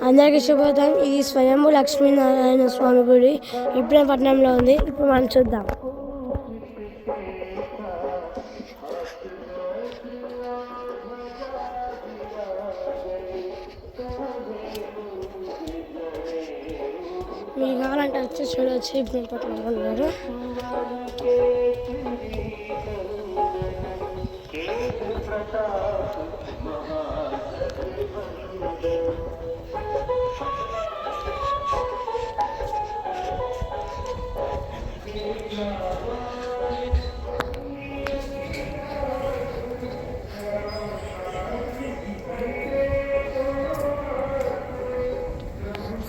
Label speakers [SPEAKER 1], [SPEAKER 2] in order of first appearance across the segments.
[SPEAKER 1] అందరికీ శుభోదయం. ఇది స్వయంభూ లక్ష్మీనారాయణ స్వామి గుడి ఇబ్రహీంపట్నంలో ఉంది. ఇప్పుడు మనం చూద్దాం. మీకు కావాలంటే వచ్చి చూడవచ్చు. ఇబ్రహీంపట్నంలో ఉన్నారు.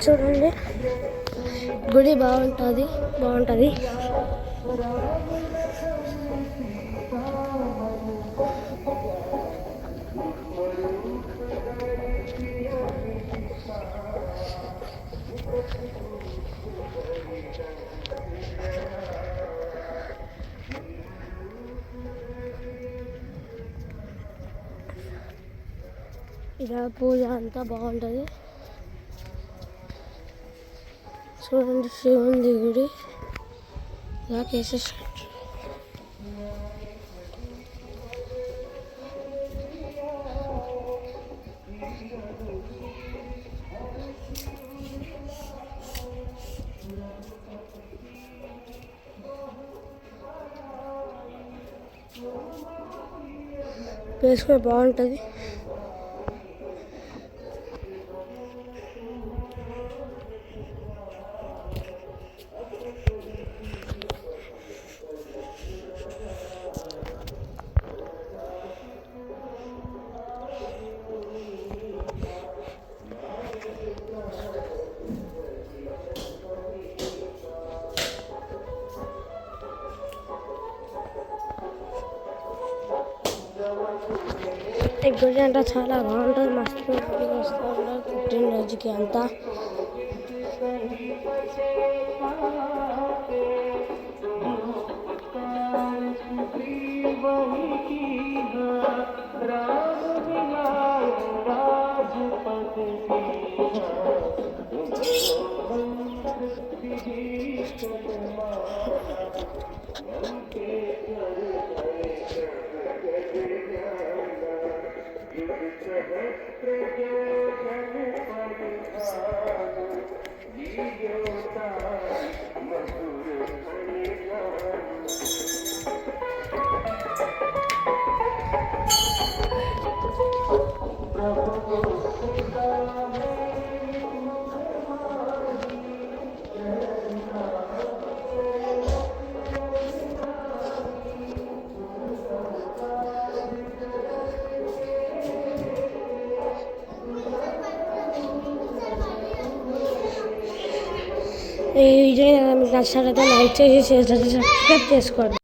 [SPEAKER 1] చూడండి, గుడి బాగుంటుంది. ఇలా పూజ అంతా బాగుంటుంది. చూడండి, శివుని గుడి ఇలా కేసేసాడు. ప్లేస్ కూడా బాగుంటుంది. ఈ గుడి అంటే చాలా బాగుంటుంది. మస్తు వస్తూ ఉంటారు పుట్టినరోజుకి అంతా. ఈ వీడియో మీకు నచ్చినట్లయితే లైక్ చేసి షేర్ చేసి సబ్స్క్రైబ్ చేసుకోండి.